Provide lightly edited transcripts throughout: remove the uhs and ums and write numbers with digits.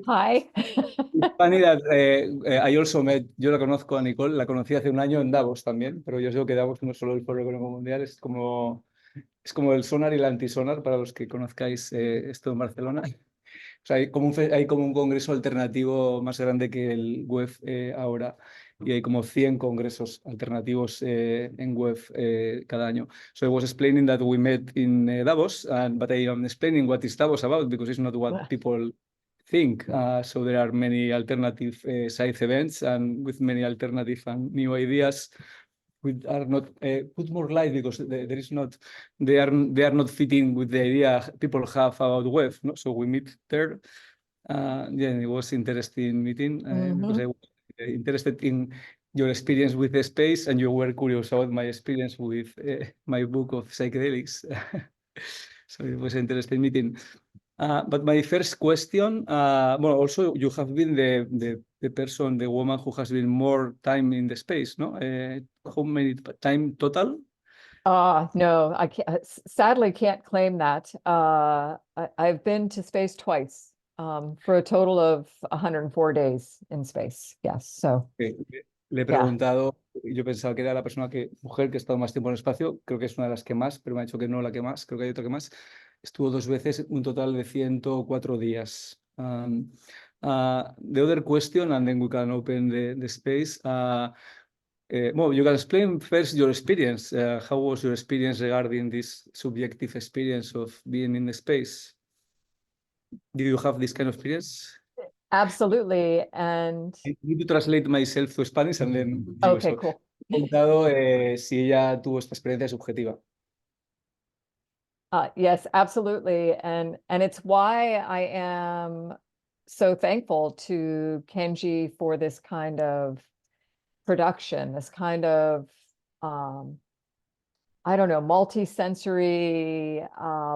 Hi. It's funny that I also met, yo la conozco a Nicole, la conocí hace un año en Davos también, pero yo sé que Davos no es solo el Foro Económico Mundial, es como el sonar y el antisonar para los que conozcáis esto en Barcelona. O sea, hay como un congreso alternativo más grande que el web ahora, y hay como 100 congresos alternativos en web cada año. So I was explaining that we met in Davos, but I am explaining what is Davos about because it's not what people think. So there are many alternative side events and with many alternative and new ideas. We are not put more light because there is not they are not fitting with the idea people have about web. No? So we meet there. Yeah, it was interesting meeting because I was interested in your experience with the space, and you were curious about my experience with my book of psychedelics. So it was an interesting meeting. But my first question, well, also you have been the person, the woman who has been more time in the space, no? How many time total? No, I can't, sadly can't claim that. I've been to space twice, for a total of 104 days in space. Yes, so Le he preguntado, yo pensaba que era la mujer que ha estado más tiempo en el espacio, creo que es una de las que más, pero me ha dicho que no la que más, creo que hay otra que más. Estuvo 2 veces, un total de 104 días. The other question, and then we can open the space. Well, you can explain first your experience. How was your experience regarding this subjective experience of being in the space? Did you have this kind of experience? absolutely. And I need to translate myself to Spanish and then okay, cool. Preguntado si ella tuvo esta experiencia subjetiva. Yes, absolutely. And it's why I am so thankful to Kenji for this kind of production, this kind of I don't know, multi-sensory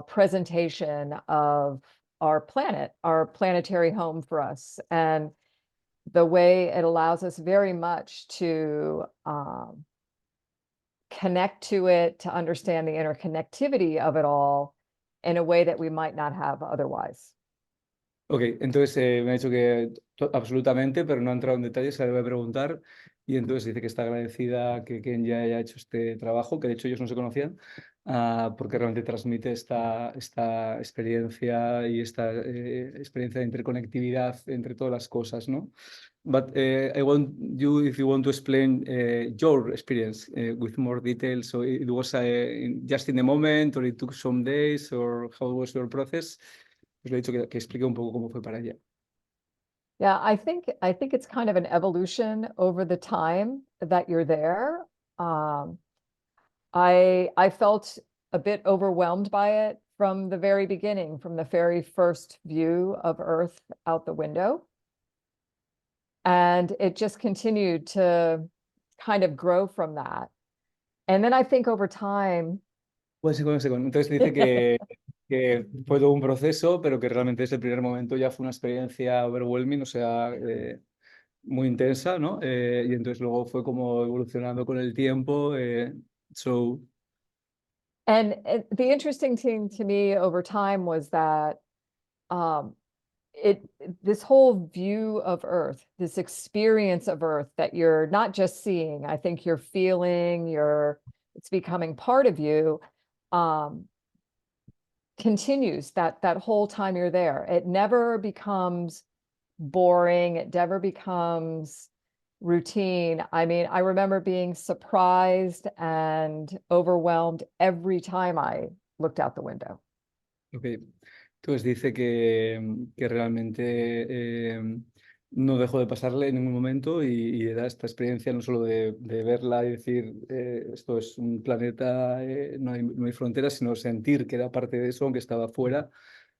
presentation of our planet, our planetary home for us, and the way it allows us very much to connect to it, to understand the interconnectivity of it all in a way that we might not have otherwise. Ok, entonces me ha dicho que absolutamente, pero no ha entrado en detalles, se le voy a preguntar. Y entonces dice que está agradecida que Ken ya haya hecho este trabajo, que de hecho ellos no se conocían, porque realmente transmite esta experiencia y esta experiencia de interconectividad entre todas las cosas, ¿no? But I want you, if you want to explain your experience with more details. So it was just in the moment, or it took some days, or how was your process? Pues le he dicho que explique un poco cómo fue para ella. Yeah, I think it's kind of an evolution over the time that you're there. I felt a bit overwhelmed by it from the very beginning, from the very first view of Earth out the window. And it just continued to kind of grow from that. And then I think over time. Un segundo. Entonces dice que fue todo un proceso, pero que realmente desde el primer momento ya fue una experiencia overwhelming, o sea, muy intensa, ¿no? Y entonces luego fue como evolucionando con el tiempo. And the interesting thing to me over time was that this whole view of Earth, this experience of Earth that you're not just seeing, I think you're feeling, it's becoming part of you, continues that whole time you're there. It never becomes boring. It never becomes routine. I mean, I remember being surprised and overwhelmed every time I looked out the window. Okay. Entonces dice que realmente no dejó de pasarle en ningún momento y da esta experiencia no solo de verla y decir esto es un planeta, no hay fronteras, sino sentir que era parte de eso, aunque estaba fuera.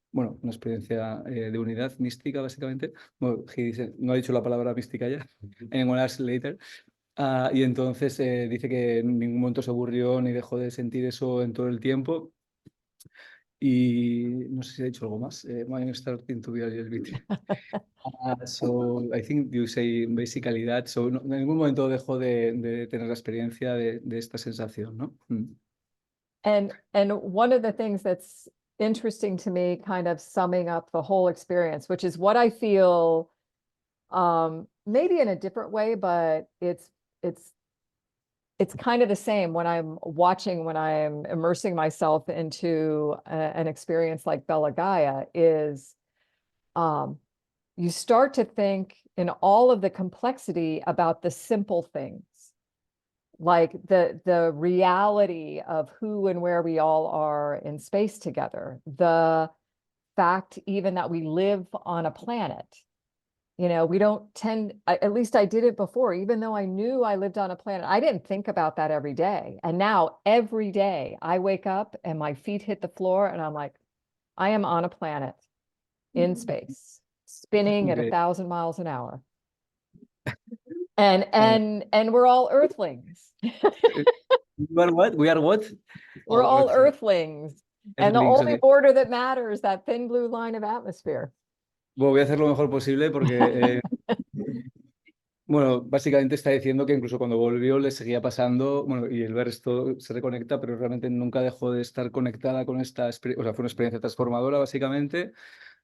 Bueno, una experiencia de unidad mística, básicamente. Bueno, dice, no ha dicho la palabra mística ya, anyone else later. Y entonces dice que en ningún momento se aburrió ni dejó de sentir eso en todo el tiempo. Y no sé si ha dicho algo más. I'm starting to be a little bit. So I think you say basically that. So en ningún momento dejó de tener la experiencia de esta sensación, ¿no? And one of the things that's interesting to me, kind of summing up the whole experience, which is what I feel, maybe in a different way, but it's kind of the same when I'm immersing myself into an experience like Bella Gaia, is you start to think in all of the complexity about the simple things, like the reality of who and where we all are in space together, the fact even that we live on a planet. You know, we don't tend, at least I did it before, even though I knew I lived on a planet, I didn't think about that every day. And now every day I wake up and my feet hit the floor and I'm like, I am on a planet in space, spinning at Okay. 1,000 miles an hour. And we're all earthlings. You are what? We are what? We're Oh, all Earth. earthlings. And the Earthlings, only okay. border that matters, that thin blue line of atmosphere. Bueno, voy a hacer lo mejor posible porque, bueno, básicamente está diciendo que incluso cuando volvió le seguía pasando, bueno, y el ver esto se reconecta, pero realmente nunca dejó de estar conectada con esta experiencia, o sea, fue una experiencia transformadora, básicamente.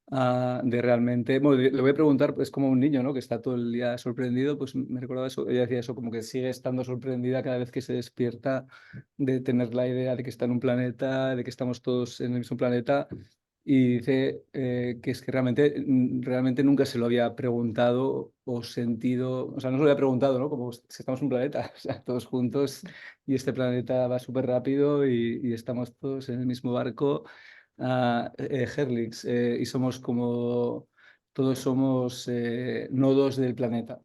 De realmente, bueno, le voy a preguntar, pues como un niño, ¿no? Que está todo el día sorprendido, pues me recordaba eso, ella decía eso, como que sigue estando sorprendida cada vez que se despierta, de tener la idea de que está en un planeta, de que estamos todos en el mismo planeta, y dice que es que realmente nunca se lo había preguntado o sentido, o sea, no se lo había preguntado, ¿no? Como si estamos en un planeta, o sea, todos juntos, y este planeta va súper rápido y estamos todos en el mismo barco. Herlings, y somos como, todos somos nodos del planeta.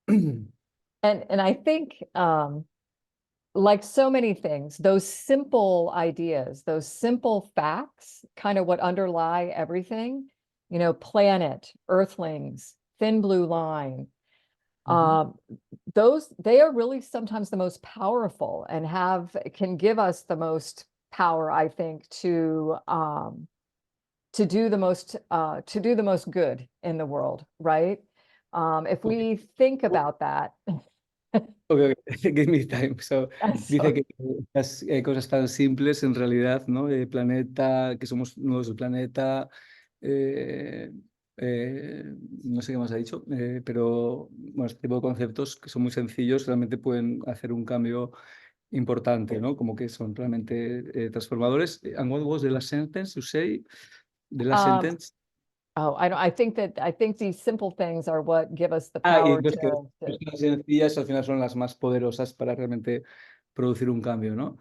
And I think, like so many things, those simple ideas, those simple facts, kind of what underlie everything, you know, planet, earthlings, thin blue line, they are really sometimes the most powerful and can give us the most power, I think, to do the most good in the world, right? If we think about that. Okay, give me time. So, dice que las cosas tan simples en realidad, ¿no? Planeta, que somos nuevos del planeta, eh, no sé qué más ha dicho, pero bueno, este tipo de conceptos que son muy sencillos realmente pueden hacer un cambio importante, ¿no? Como que son realmente transformadores. And what was the last sentence you say? The last sentence? Oh, I think these simple things are what give us the Y power entonces que to las sencillas al final son las más poderosas para realmente producir un cambio, ¿no?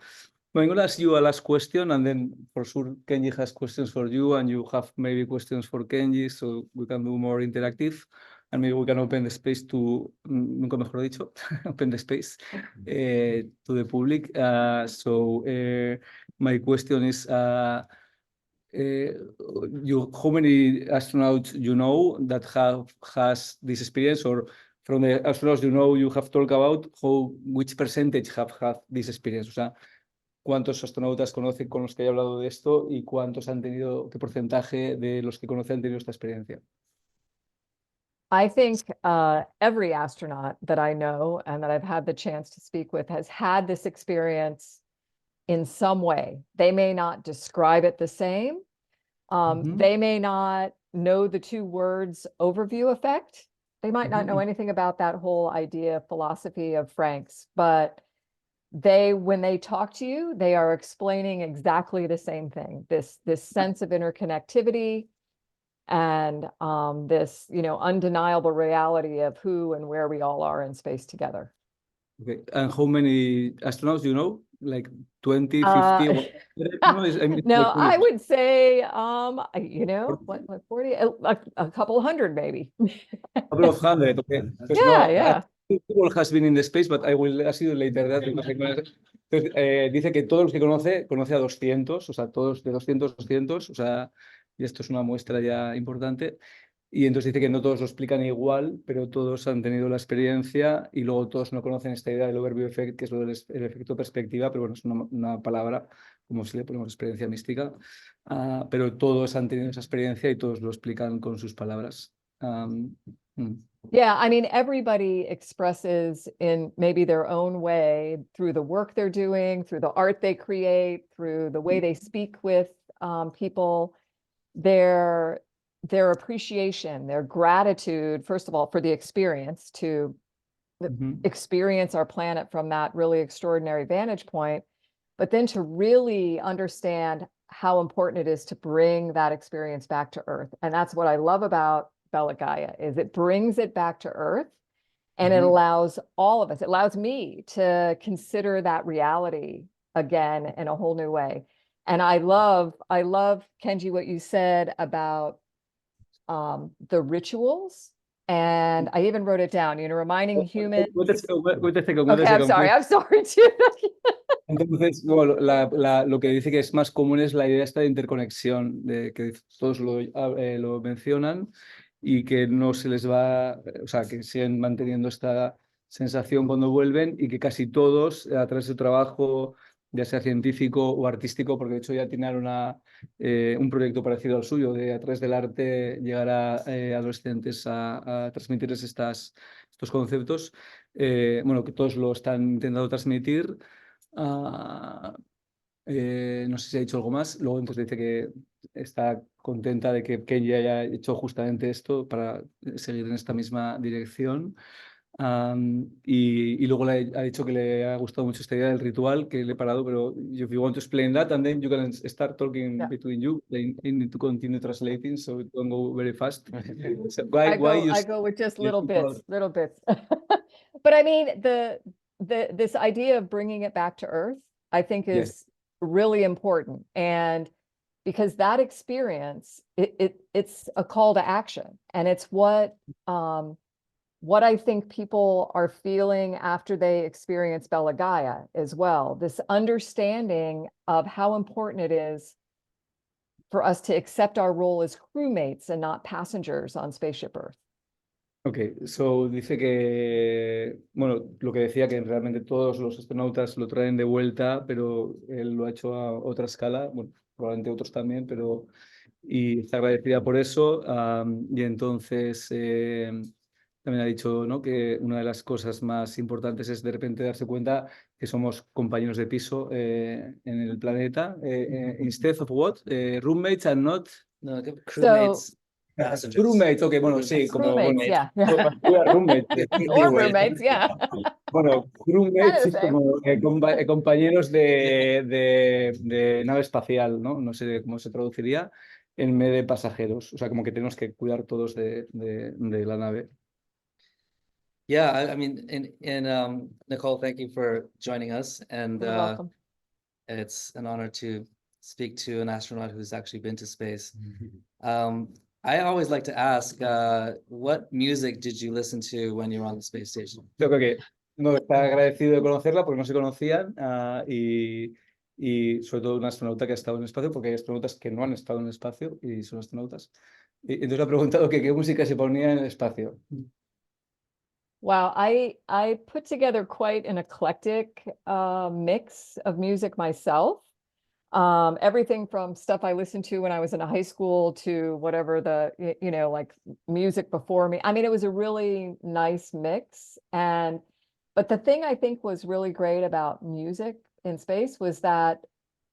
Well, I'm going to ask you a last question, and then for sure Kenji has questions for you, and you have maybe questions for Kenji, so we can do more interactive, and maybe we can open the space to, nunca mejor dicho, open the space to the public. My question is, how many astronauts you know that has this experience, or from the astronauts you have talked about, which percentage have had this experience? O sea, ¿cuántos astronautas conocen con los que haya hablado de esto y cuántos han tenido, qué porcentaje de los que conocen han tenido esta experiencia? I think every astronaut that I know and that I've had the chance to speak with has had this experience in some way. They may not describe it the same. They may not know the two words overview effect. They might not know anything about that whole idea, philosophy of Frank's, but when they talk to you, they are explaining exactly the same thing, this sense of interconnectivity and this, you know, undeniable reality of who and where we all are in space together. Okay. And how many astronauts do you know? Like 20, 50? No, I would say, you know, what 40, a couple hundred maybe. A couple of hundred, okay. Yeah. People has been in the space, but I will ask you later that. Entonces, dice que todos los que conoce a 200, o sea, todos de 200, o sea, y esto es una muestra ya importante. Y entonces dice que no todos lo explican igual, pero todos han tenido la experiencia y luego todos no conocen esta idea del overview effect, que es lo del el efecto perspectiva, pero bueno, es una palabra, como si le ponemos experiencia mística, pero todos han tenido esa experiencia y todos lo explican con sus palabras. Yeah, I mean, everybody expresses in maybe their own way through the work they're doing, through the art they create, through the way they speak with people their appreciation, their gratitude, first of all, for the experience, to experience our planet from that really extraordinary vantage point, but then to really understand how important it is to bring that experience back to Earth. And that's what I love about Bella Gaia, is it brings it back to Earth, and it allows all of us, it allows me to consider that reality again in a whole new way. And I love, Kenji, what you said about the rituals. And I even wrote it down, reminding humans. Wait a second, Okay, I'm sorry too. Entonces, bueno, lo que dice que es más común es la idea esta de interconexión, de que todos lo mencionan y que no se les va, o sea, que siguen manteniendo esta sensación cuando vuelven y que casi todos, a través de su trabajo, ya sea científico o artístico, porque de hecho ya tienen un proyecto parecido al suyo, de a través del arte llegar a adolescentes a transmitirles estos conceptos, bueno, que todos lo están intentando transmitir. No sé si ha dicho algo más. Luego entonces dice que está contenta de que Kenji haya hecho justamente esto para seguir en esta misma dirección. Y luego ha dicho que le ha gustado mucho esta idea del ritual, que le he parado, pero if you want to explain that and then you can start talking between you, I need to continue translating so it don't go very fast. So I go with just little bits. But I mean, this idea of bringing it back to Earth, I think is really important. And because that experience, it's a call to action. And it's what I think people are feeling after they experience Bella Gaia as well. This understanding of how important it is for us to accept our role as crewmates and not passengers on Spaceship Earth. Ok, so dice que, bueno, lo que decía que realmente todos los astronautas lo traen de vuelta, pero él lo ha hecho a otra escala, bueno, probablemente otros también, pero y está agradecida por eso. Y entonces también ha dicho, ¿no?, que una de las cosas más importantes es de repente darse cuenta que somos compañeros de piso en el planeta. Instead of what? Roommates and not... No, crewmates. Roommates, ok, bueno, sí, como roommates, bueno, yeah. roommates. Or roommates, yeah. Bueno, roommates es Kind como compañeros de nave espacial, ¿no? No sé cómo se traduciría, en vez de pasajeros. O sea, como que tenemos que cuidar todos de la nave. Yeah, I mean, Nicole, thank you for joining us, and You're welcome. it's an honor to speak to an astronaut who's actually been to space. I always like to ask, what music did you listen to when you were on the space station? Yo creo que no está agradecido de conocerla porque no se conocían y sobre todo un astronauta que ha estado en el espacio, porque hay astronautas que no han estado en el espacio y son astronautas. Y entonces le ha preguntado que qué música se ponía en el espacio. Wow, I put together quite an eclectic mix of music myself. Everything from stuff I listened to when I was in high school to whatever like music before me. I mean, it was a really nice mix. But the thing I think was really great about music in space was that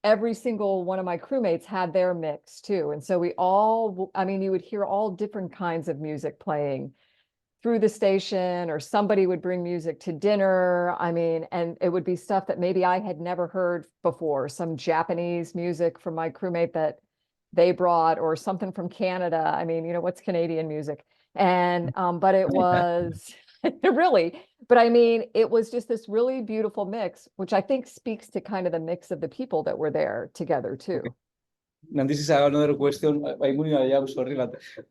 every single one of my crewmates had their mix too. And so you would hear all different kinds of music playing through the station, or somebody would bring music to dinner. I mean, and it would be stuff that maybe I had never heard before, some Japanese music from my crewmate that they brought, or something from Canada. I mean, what's Canadian music? And but it was really, but I mean, it was just this really beautiful mix, which I think speaks to kind of the mix of the people that were there together too. Okay. And this is another question.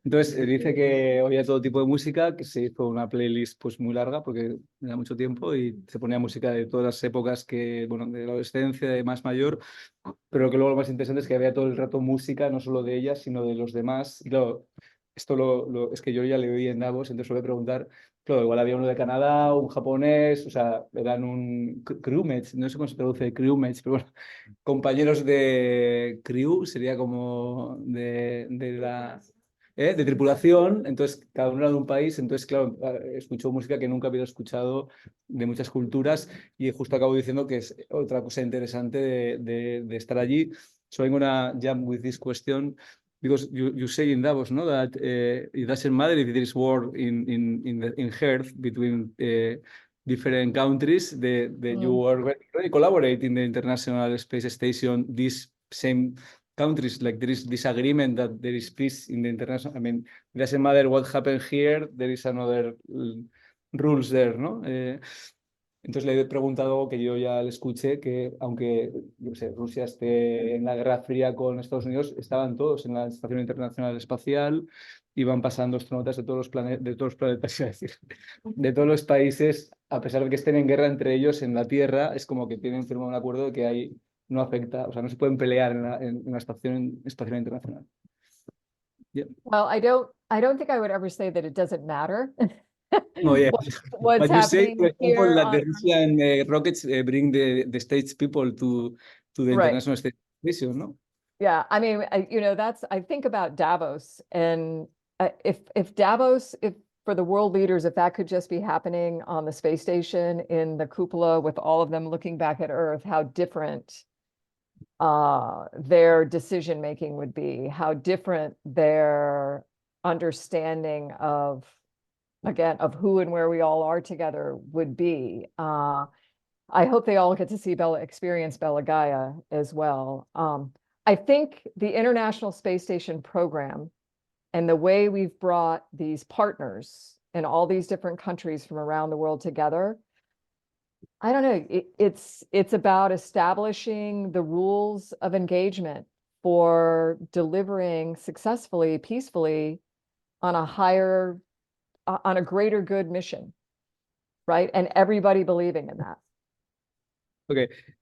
Entonces dice que oía todo tipo de música, que se hizo una playlist pues muy larga porque era mucho tiempo y se ponía música de todas las épocas que, bueno, de la adolescencia, de más mayor, pero que luego lo más interesante es que había todo el rato música, no solo de ellas, sino de los demás. Y claro, esto es que yo ya le oí en Davos, entonces suele preguntar, claro, igual había uno de Canadá, un japonés, o sea, eran un crewmates, no sé cómo se traduce crewmates, pero bueno, compañeros de crew, sería como de tripulación, entonces cada uno era de un país, entonces claro, escuchó música que nunca había escuchado de muchas culturas y justo acabo diciendo que es otra cosa interesante de estar allí, So I'm gonna jump with this question because you say in Davos, no, that it doesn't matter if there is war in Earth between different countries. You already collaborate in the International Space Station. These same countries, like there is this agreement that there is peace in the international. I mean, it doesn't matter what happened here. There is another rules there, ¿no? Entonces le he preguntado algo que yo ya le escuché, que aunque yo sé, Rusia esté en la Guerra Fría con Estados Unidos, estaban todos en la Estación Internacional Espacial, iban pasando astronautas de todos los planetas, iba a decir, de todos los países, a pesar de que estén en guerra entre ellos en la Tierra, es como que tienen firmado un acuerdo de que ahí no afecta, o sea, no se pueden pelear en la Estación Espacial Internacional. Yeah. Well, I don't think I would ever say that it doesn't matter. Oh, yeah. What's But you say, happening for example, here that on the Earth. Russian rockets bring the states people to the Right. International Space Station, no? Yeah, I mean, I think about Davos, and if Davos, if for the world leaders, if that could just be happening on the space station in the cupola with all of them looking back at Earth, how different their decision making would be, how different their understanding of, again, of who and where we all are together would be. I hope they all get to see experience Bella Gaia as well. I think the International Space Station program and the way we've brought these partners in all these different countries from around the world together, I don't know, it's about establishing the rules of engagement for delivering successfully, peacefully on a greater good mission, right? And everybody believing in that. Ok,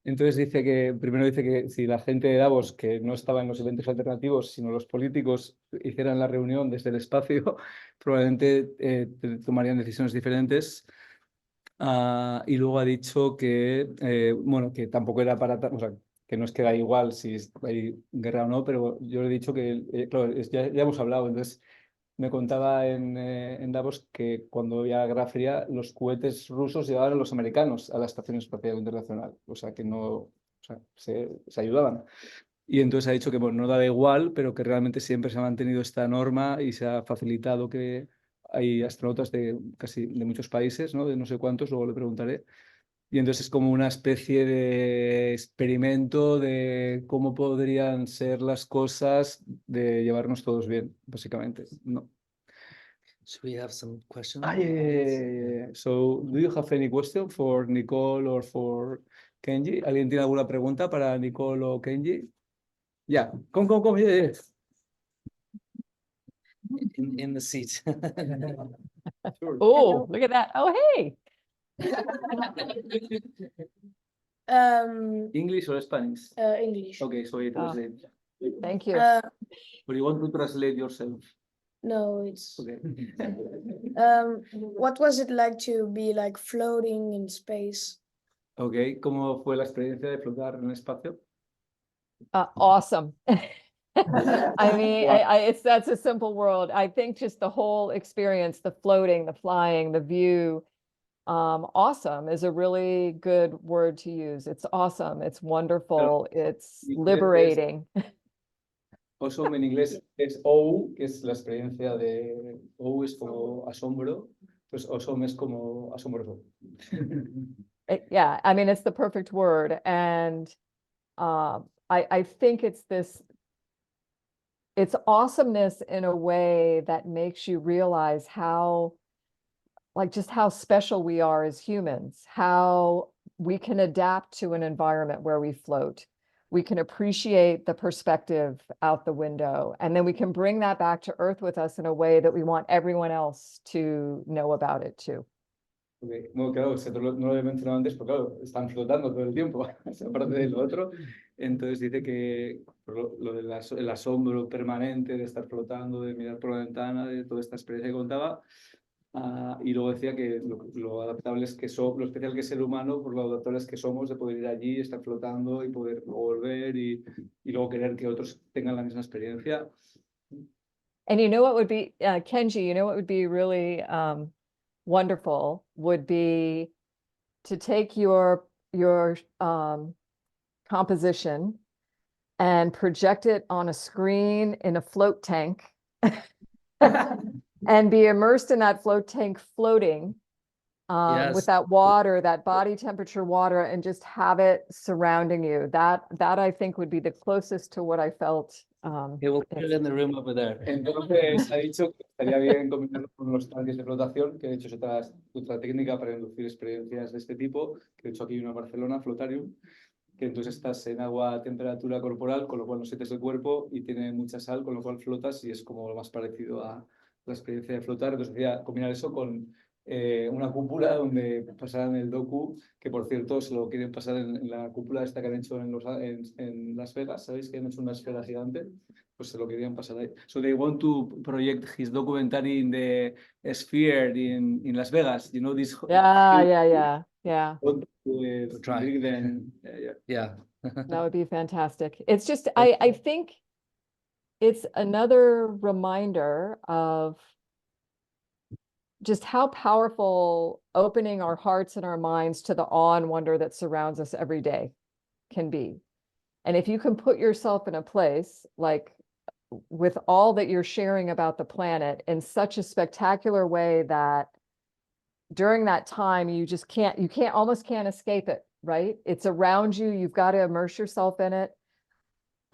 entonces dice que, primero dice que si la gente de Davos, que no estaba en los eventos alternativos, sino los políticos, hicieran la reunión desde el espacio, probablemente tomarían decisiones diferentes. Y luego ha dicho que, bueno, que tampoco era para, o sea, que no es que da igual si hay guerra o no, pero yo le he dicho que, claro, ya hemos hablado, entonces me contaba en Davos que cuando había Guerra Fría, los cohetes rusos llevaban a los americanos a la Estación Espacial Internacional, o sea, que no, o sea, se ayudaban. Y entonces ha dicho que bueno, no daba igual, pero que realmente siempre se ha mantenido esta norma y se ha facilitado que hay astronautas de casi de muchos países, ¿no? De no sé cuántos, luego le preguntaré. Y entonces es como una especie de experimento de cómo podrían ser las cosas de llevarnos todos bien, básicamente, ¿no? Should we have some questions? Yeah. So, do you have any question for Nicole or for Kenji? ¿Alguien tiene alguna pregunta para Nicole o Kenji? Yeah, come, yeah. In the seat. Sure. Oh, look at that. Oh, hey. English or Spanish? English. Okay, so I translate. Thank you. Or you want to translate yourself? No, it's Okay. what was it like to be like floating in space? Okay, ¿cómo fue la experiencia de flotar en el espacio? Awesome. I mean, that's a simple world. I think just the whole experience, the floating, the flying, the view, awesome is a really good word to use. It's awesome. It's wonderful. It's liberating. Awesome en inglés es O, que es la experiencia de O, es como asombro, pues awesome es como asombroso. Yeah, I mean, it's the perfect word. And I think it's awesomeness in a way that makes you realize how special we are as humans, how we can adapt to an environment where we float. We can appreciate the perspective out the window, and then we can bring that back to Earth with us in a way that we want everyone else to know about it too. Okay. Bueno, claro, no lo he mencionado antes, pero claro, están flotando todo el tiempo, aparte de lo otro. Entonces dice que lo del asombro permanente de estar flotando, de mirar por la ventana, de toda esta experiencia que contaba. Y luego decía que lo adaptables que somos, lo especial que es el humano, por lo adaptables que somos de poder ir allí, estar flotando y poder volver y luego querer que otros tengan la misma experiencia. And you know what would be, Kenji, you know what would be really wonderful would be to take your composition and project it on a screen in a float tank and be immersed in that float tank floating Yes. with that water, that body temperature water, and just have it surrounding you. That I think would be the closest to what I felt. Okay, we'll put it in the room over there. Entonces, ha dicho que estaría bien combinarlo con los tanques de flotación, que de hecho es otra técnica para inducir experiencias de este tipo, que de hecho aquí hay una en Barcelona, Flotarium, que entonces estás en agua a temperatura corporal, con lo cual no sientes el cuerpo y tiene mucha sal, con lo cual flotas y es como lo más parecido a la experiencia de flotar. Entonces decía combinar eso con una cúpula donde pasaran el docu, que por cierto se lo quieren pasar en la cúpula esta que han hecho en Las Vegas, ¿sabéis que han hecho una esfera gigante? Pues se lo querían pasar ahí. So they want to project his documentary in the sphere in Las Vegas, you know this. Yeah. Try. Yeah. That would be fantastic. It's just, I think it's another reminder of just how powerful opening our hearts and our minds to the awe and wonder that surrounds us every day can be. And if you can put yourself in a place like with all that you're sharing about the planet in such a spectacular way that during that time you almost can't escape it, right? It's around you. You've got to immerse yourself in it.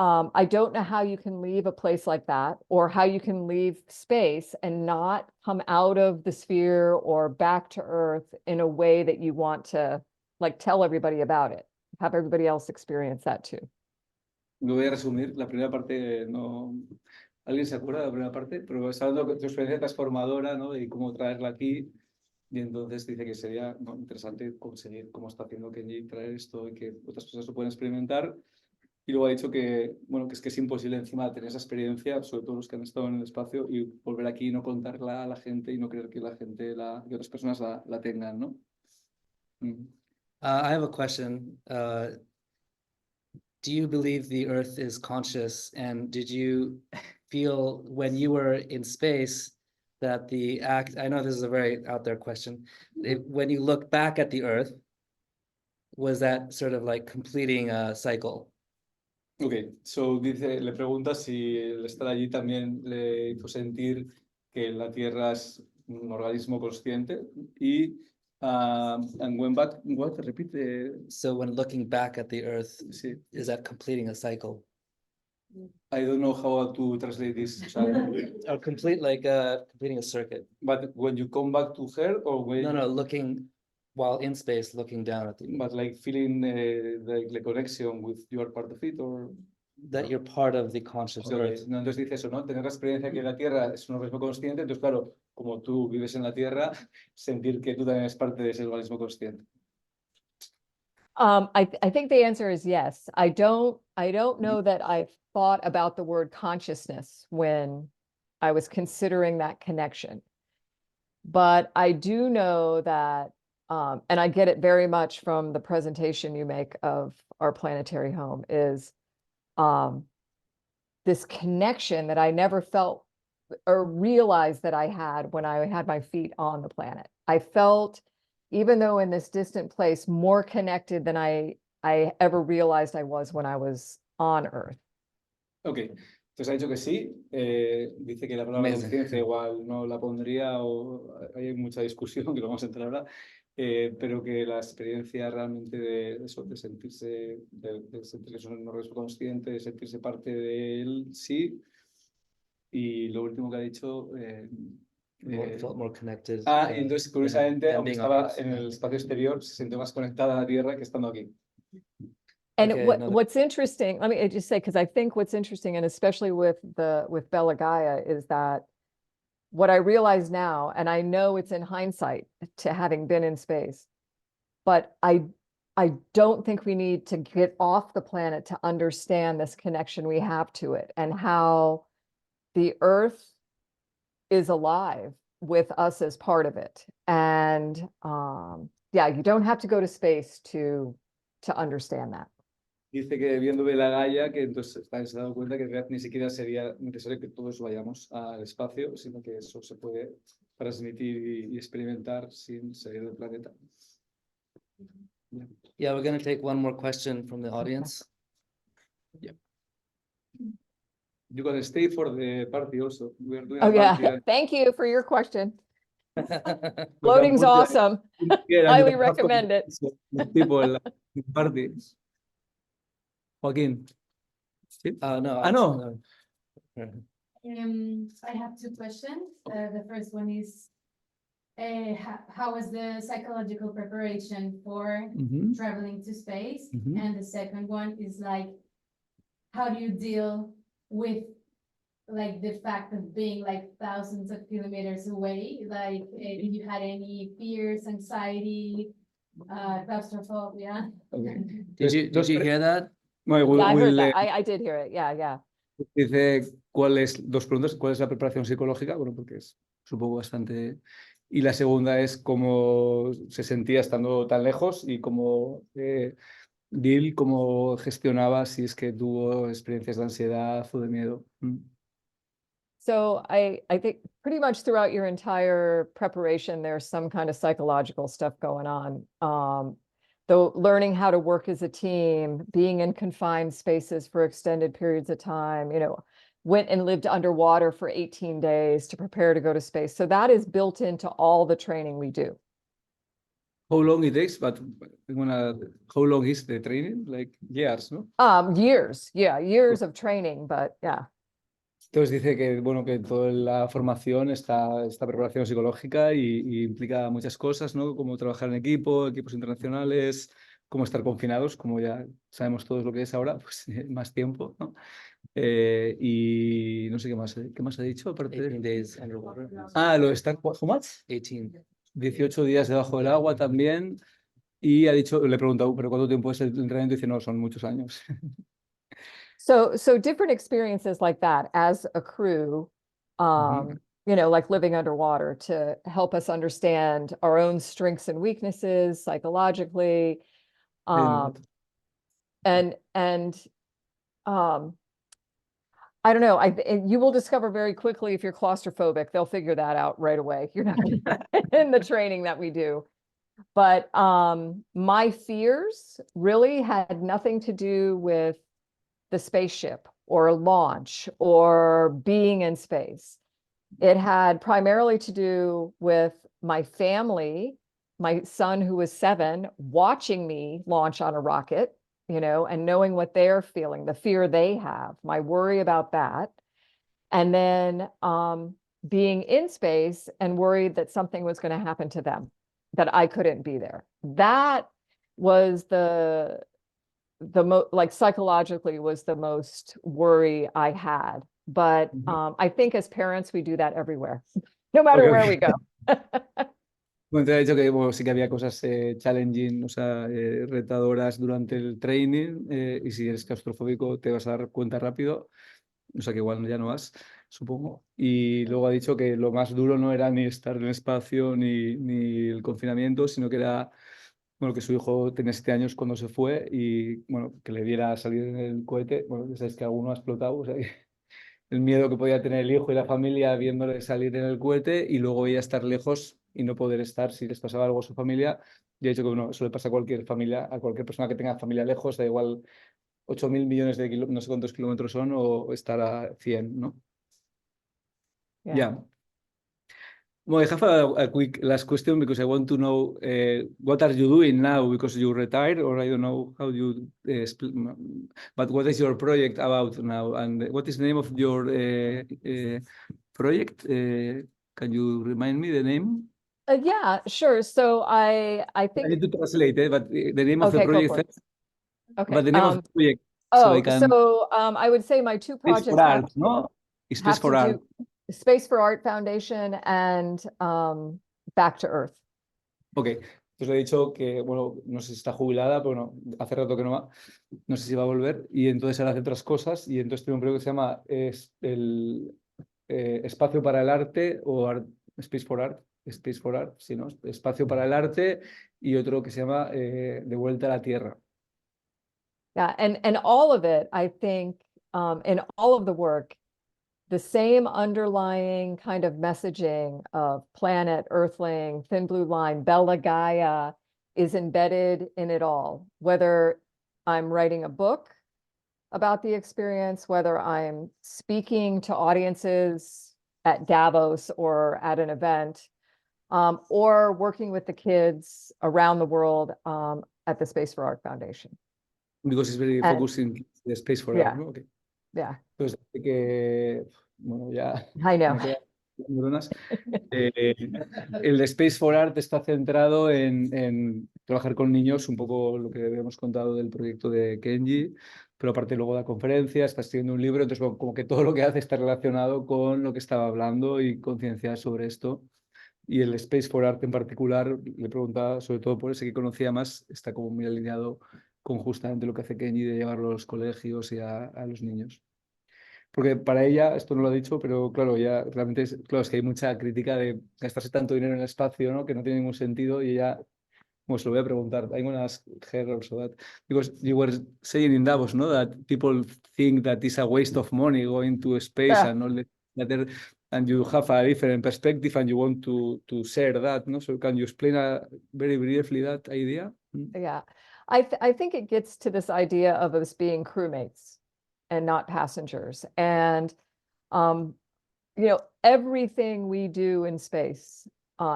I don't know how you can leave a place like that or how you can leave space and not come out of the sphere or back to Earth in a way that you want to like tell everybody about it, have everybody else experience that too. Lo voy a resumir. La primera parte no. ¿Alguien se acuerda de la primera parte? Pero está hablando de tu experiencia transformadora, ¿no? Y cómo traerla aquí. Y entonces dice que sería interesante conseguir cómo está haciendo Kenji traer esto y que otras personas lo pueden experimentar. Y luego ha dicho que, bueno, que es imposible encima tener esa experiencia, sobre todo los que han estado en el espacio, y volver aquí y no contarla a la gente y no creer que la gente, que otras personas la tengan, ¿no? I have a question. Do you believe the Earth is conscious? And did you feel when you were in space that the act, I know this is a very out there question, when you look back at the Earth, was that sort of like completing a cycle? Ok, so le pregunta si el estar allí también le hizo sentir que la Tierra es un organismo consciente y and when back, what, repite. So when looking back at the Earth, Sí. is that completing a cycle? I don't know how to translate this. Or complete like completing a circuit. But when you come back to her or when... No, looking while in space, looking down at the Earth. But like feeling the connection with your part of it or... That you're part of the conscious Earth. No, entonces dice eso, ¿no? Tener la experiencia que la Tierra es un organismo consciente, entonces claro, como tú vives en la Tierra, sentir que tú también eres parte de ese organismo consciente. I think the answer is yes. I don't know that I've thought about the word consciousness when I was considering that connection. But I do know that, and I get it very much from the presentation you make of our planetary home, is this connection that I never felt or realized that I had when I had my feet on the planet. I felt, even though in this distant place, more connected than I ever realized I was when I was on Earth. Ok, entonces ha dicho que sí, dice que la palabra conciencia igual no la pondría o hay mucha discusión, que lo vamos a entrar ahora, pero que la experiencia realmente de eso, de sentirse, de sentir que es un organismo consciente, de sentirse parte de él, sí. Y lo último que ha dicho... felt more connected. Y entonces, curiosamente, aunque estaba en el espacio exterior, se sintió más conectada a la Tierra que estando aquí. And what's interesting, let me just say, because I think what's interesting, and especially with Bella Gaia, is that what I realize now, and I know it's in hindsight to having been in space, but I don't think we need to get off the planet to understand this connection we have to it and how the Earth is alive with us as part of it. And you don't have to go to space to understand that. Dice que viendo la Gaia, que entonces se ha dado cuenta que ni siquiera sería necesario que todos vayamos al espacio, sino que eso se puede transmitir y experimentar sin salir del planeta. Yeah, we're going to take one more question from the audience. Yeah. You can stay for the party also. We are doing Oh, a party. yeah. Thank you for your question. We can Floating's put the- awesome. here and you Highly can have recommend it. conversations with people in the party. Joaquin. ¿Sí? No. Ah, no. I have two questions. The first one is, how was the psychological preparation for Mhm. traveling to space? Mhm. And the second one is like, how do you deal with like the fact of being like thousands of kilometers away? Like, if you had any fears, anxiety, claustrophobia? Okay. Did you hear that? Well, Yeah, I heard we'll, that. I did hear it. Yeah, yeah. dice dos preguntas, ¿cuál es la preparación psicológica? Bueno, porque es supongo bastante. Y la segunda es cómo se sentía estando tan lejos y cómo cómo gestionaba si es que tuvo experiencias de ansiedad o de miedo. So I think pretty much throughout your entire preparation, there's some kind of psychological stuff going on. Though learning how to work as a team, being in confined spaces for extended periods of time, went and lived underwater for 18 days to prepare to go to space. So that is built into all the training we do. How long it takes, but how long is the training? Like years, ¿no? Years, yeah, years of training, but yeah. Entonces dice que, bueno, que toda la formación esta preparación psicológica y implica muchas cosas, ¿no? Como trabajar en equipo, equipos internacionales, cómo estar confinados, como ya sabemos todos lo que es ahora, pues más tiempo, ¿no? Y no sé qué más ha dicho, aparte 18 days underwater. lo de estar, how much? 18. 18 días debajo del agua también. Y ha dicho, le he preguntado, ¿pero cuánto tiempo es el entrenamiento? Y dice, no, son muchos años. So different experiences like that as a crew, like living underwater to help us understand our own strengths and weaknesses psychologically. And I don't know, you will discover very quickly if you're claustrophobic, they'll figure that out right away. You're not in the training that we do. But my fears really had nothing to do with the spaceship or launch or being in space. It had primarily to do with my family, my son who was 7, watching me launch on a rocket, and knowing what they're feeling, the fear they have, my worry about that. And then being in space and worried that something was going to happen to them, that I couldn't be there. That was like psychologically was the most worry I had. But I think as parents, we do that everywhere, no matter where we go. Bueno, te ha dicho que bueno, sí que había cosas challenging, o sea, retadoras durante el training, y si eres claustrofóbico te vas a dar cuenta rápido, o sea que igual ya no vas, supongo. Y luego ha dicho que lo más duro no era ni estar en el espacio ni el confinamiento, sino que era, bueno, que su hijo tenía 7 años cuando se fue y, bueno, que le viera salir en el cohete, bueno, ya sabes que alguno ha explotado, o sea, el miedo que podía tener el hijo y la familia viéndole salir en el cohete y luego ella estar lejos y no poder estar si les pasaba algo a su familia. Y he dicho que bueno, eso le pasa a cualquier familia, a cualquier persona que tenga familia lejos, da igual 8.000 millones de kilómetros, no sé cuántos kilómetros son, o estar a 100, ¿no? Yeah. Well, I have a quick last question because I want to know what are you doing now because you retired, or I don't know how you but what is your project about now and what is the name of your project? Can you remind me the name? Yeah, sure. So I think I need to translate it, but the name of the Okay, go project for it. first. Okay. But the name of the project, so I can. I would say my two Space projects for have Art, no? Space have for to Art. do Space for Art Foundation and Back to Earth. Ok, pues le he dicho que, bueno, no sé si está jubilada, pero bueno, hace rato que no va, no sé si va a volver, y entonces ahora hace otras cosas, y entonces tiene un proyecto que se llama el Espacio para el Arte, o Space for Art, sí, ¿no? Espacio para el Arte, y otro que se llama De Vuelta a la Tierra. Yeah, and all of it, I think, in all of the work, the same underlying kind of messaging of planet, Earthling, thin blue line, Bella Gaia is embedded in it all. Whether I'm writing a book, about the experience, whether I'm speaking to audiences at Davos or at an event, or working with the kids around the world at the Space for Art Foundation. Because it's very And- focused in the space for Yeah. art, ¿no? Okay. Yeah, Entonces, que, bueno, ya I know. me quedan neuronas. El de Space for Art está centrado en trabajar con niños, un poco lo que habíamos contado del proyecto de Kenji, pero aparte luego da conferencias, está escribiendo un libro, entonces como que todo lo que hace está relacionado con lo que estaba hablando y concienciar sobre esto. Y el Space for Art en particular, le preguntaba sobre todo por ese que conocía más, está como muy alineado con justamente lo que hace Kenji de llevarlo a los colegios y a los niños. Porque para ella, esto no lo ha dicho, pero claro, ya realmente claro, es que hay mucha crítica de gastarse tanto dinero en el espacio, ¿no? Que no tiene ningún sentido y ella, pues lo voy a preguntar. I'm gonna ask her also that, because you were saying in Davos, ¿no? That people think that it's a waste of money going to space Yeah. and all that, and you have a different perspective and you want to share that, ¿no? So can you explain very briefly that idea? Yeah, I think it gets to this idea of us being crewmates and not passengers. And you know, everything we do in space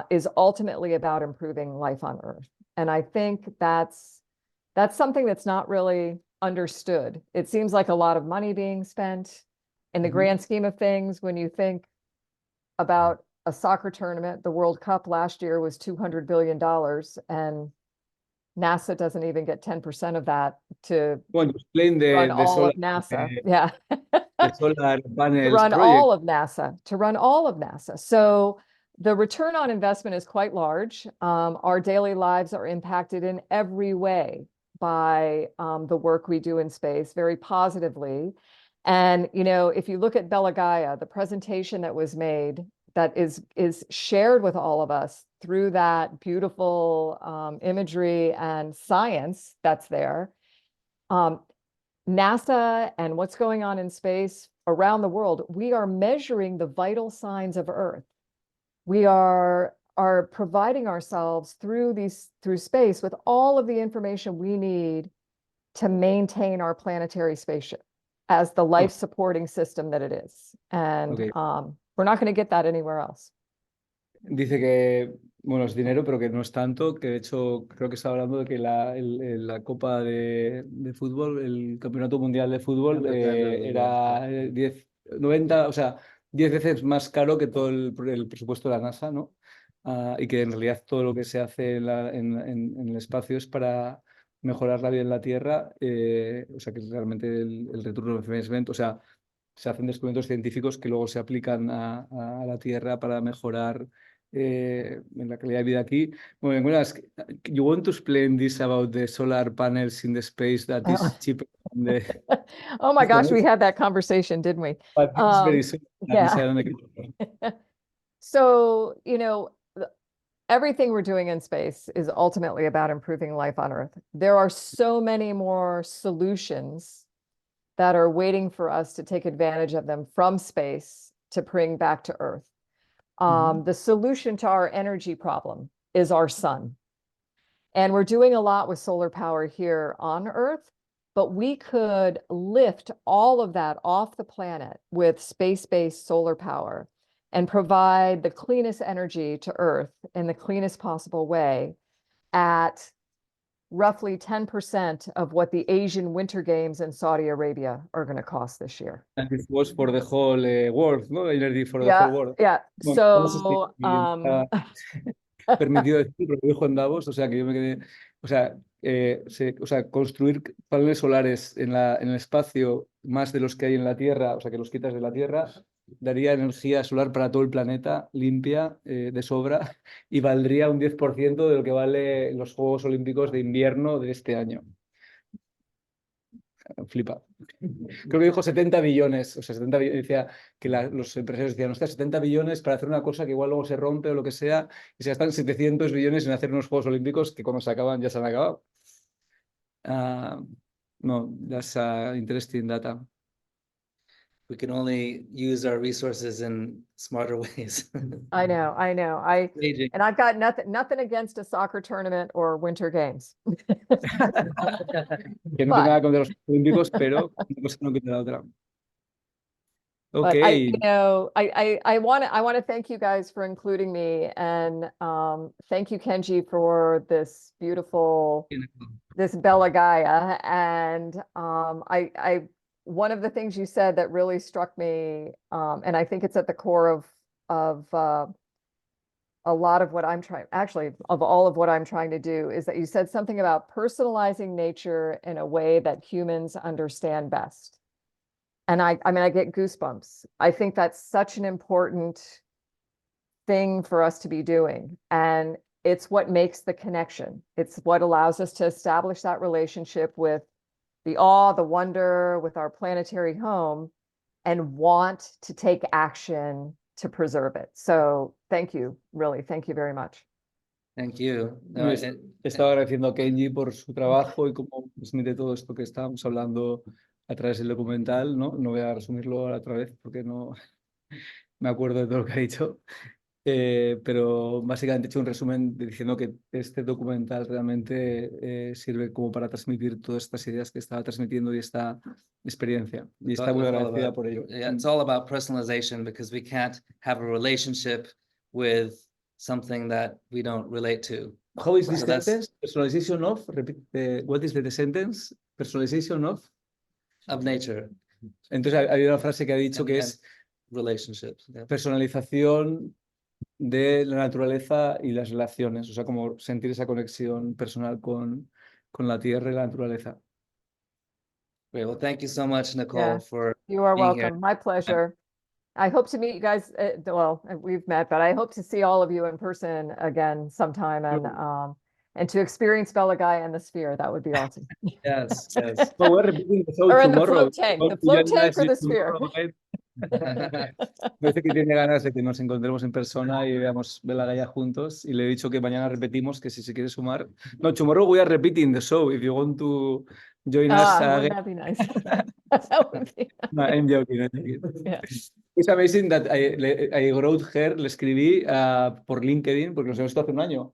is ultimately about improving life on Earth. And I think that's something that's not really understood. It seems like a lot of money being spent in the Mhm. grand scheme of things. When you think about a soccer tournament, the World Cup last year was $200 billion, and NASA doesn't even get 10% of that to Well, you explain run the all solar, of NASA. Yeah. the solar To panels run project. all of NASA, to run all of NASA. So the return on investment is quite large. Our daily lives are impacted in every way by the work we do in space, very positively. And, you know, if you look at Gaia, the presentation that was made that is shared with all of us through that beautiful imagery and science that's there, NASA and what's going on in space around the world, we are measuring the vital signs of Earth. We are providing ourselves through space with all of the information we need to maintain our planetary spaceship as the life supporting system that it is. And Okay. we're not going to get that anywhere else. Dice que, bueno, es dinero, pero que no es tanto, que de hecho creo que estaba hablando de que la Copa de Fútbol, el Campeonato Mundial de Fútbol, era 90, o sea, 10 veces más caro que todo el presupuesto de la NASA, ¿no? Y que en realidad todo lo que se hace en el espacio es para mejorar la vida en la Tierra, o sea, que realmente el return of investment, o sea, se hacen descubrimientos científicos que luego se aplican a la Tierra para mejorar en la calidad de vida aquí. Bueno, you want to explain this about the solar panels in the space that is cheaper than the... Oh my gosh, we had that conversation, didn't we? But it's very soon. Yeah. So, you know, everything we're doing in space is ultimately about improving life on Earth. There are so many more solutions that are waiting for us to take advantage of them from space to bring back to Earth. The solution to our energy problem is our sun. And we're doing a lot with solar power here on Earth, but we could lift all of that off the planet with space-based solar power and provide the cleanest energy to Earth in the cleanest possible way at roughly 10% of what the Asian Winter Games in Saudi Arabia are going to cost this year. And this was for the whole world, ¿no? Energy for the whole world. Yeah. Bueno, So, permitido decir, lo dijo en Davos, o sea, que yo me quedé, o sea, construir paneles solares en el espacio más de los que hay en la Tierra, o sea, que los quitas de la Tierra, daría energía solar para todo el planeta, limpia, de sobra, y valdría un 10% de lo que vale los Juegos Olímpicos de invierno de este año. Flipa. Creo que dijo 70 billones, o sea, 70 billones, decía que los empresarios decían, hostia, 70 billones para hacer una cosa que igual luego se rompe o lo que sea, y se gastan 700 billones en hacer unos Juegos Olímpicos que cuando se acaban ya se han acabado. No, that's interesting data. we can only use our resources in smarter ways. I know. Aging. And I've got nothing against a soccer tournament or winter games. Que no tengo nada contra los olímpicos, pero una cosa no quita la otra. But Okay. I want to thank you guys for including me, and thank you, Kenji, for this beautiful, this Bella Gaia. And one of the things you said that really struck me, and I think it's at the core of a lot of what I'm trying, actually, of all of what I'm trying to do, is that you said something about personalizing nature in a way that humans understand best. And I mean, I get goosebumps. I think that's such an important thing for us to be doing. And it's what makes the connection. It's what allows us to establish that relationship with the awe, the wonder, with our planetary home, and want to take action to preserve it. So thank you, really. Thank you very much. Thank you. No, estaba agradeciendo a Kenji por su trabajo y cómo transmite todo esto que estábamos hablando a través del documental, ¿no? No voy a resumirlo otra vez porque no me acuerdo de todo lo que ha dicho, pero básicamente he hecho un resumen diciendo que este documental realmente sirve como para transmitir todas estas ideas que estaba transmitiendo y esta experiencia. Y está muy agradecida por ello. Yeah, it's all about personalization, because we can't have a relationship with something that we don't relate to. How is this So that's- sentence? Personalization of? Repeat what is the sentence? Personalization of? Of nature. Entonces hay una frase que ha dicho que and es relationships. Yeah. personalización de la naturaleza y las relaciones, o sea, como sentir esa conexión personal con la tierra y la naturaleza. Great. Well, thank you so much, Nicole, Yeah. for You are being welcome. here. My pleasure. I hope to meet you guys. Well, we've met, but I hope to see all of you in person again sometime, and to experience Bella Gaia and the sphere. That would be awesome. Yes, yes. Well, we're repeating the show Or in the tomorrow. float tank, Hope the to float join tank us for the sphere. tomorrow, right? Parece que tiene ganas de que nos encontremos en persona y veamos Bella Gaia juntos. Y le he dicho que mañana repetimos, que si se quiere sumar. No, tomorrow we are repeating the show. If you want to join us Wouldn't again. that be nice? That would be No, I'm joking, I'm joking. Yeah. It's amazing that I wrote her, le escribí por LinkedIn, porque nos hemos visto hace un año.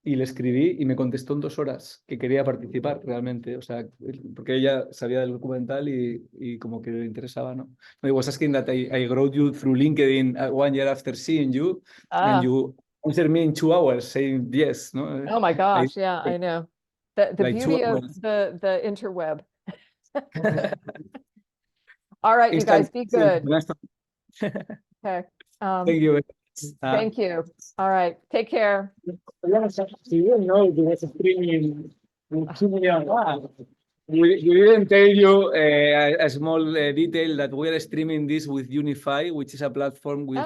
Y le escribí y me contestó en 2 horas que quería participar realmente, o sea, porque ella sabía del documental y como que le interesaba, ¿no? I was asking that I wrote you through LinkedIn 1 year after seeing you, and you answered me in 2 hours saying yes, no? Oh my gosh, yeah, I know. The Like beauty 2 of hours. the interweb. All right, you guys, be good. Okay. Thank you. Thank you. All right, take care. We didn't tell you a small detail that we are streaming this with Unify, which is a platform with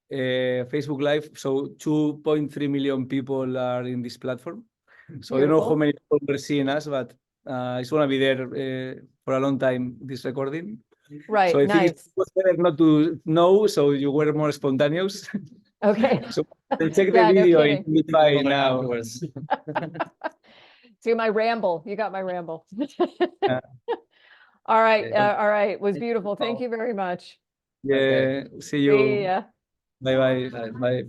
Facebook Live. So 2.3 million people are in this platform. So I don't know how many people are seeing us, but it's going to be there for a long time, this recording. Right, So I think nice. it was better not to know, so you were more spontaneous. Okay. So check the Yeah, no video in kidding. Unify now. Afterwards. See my ramble. You got my ramble. All right, all right. It was beautiful. Thank you very much. Yeah, see See you. ya. Bye bye. Bye.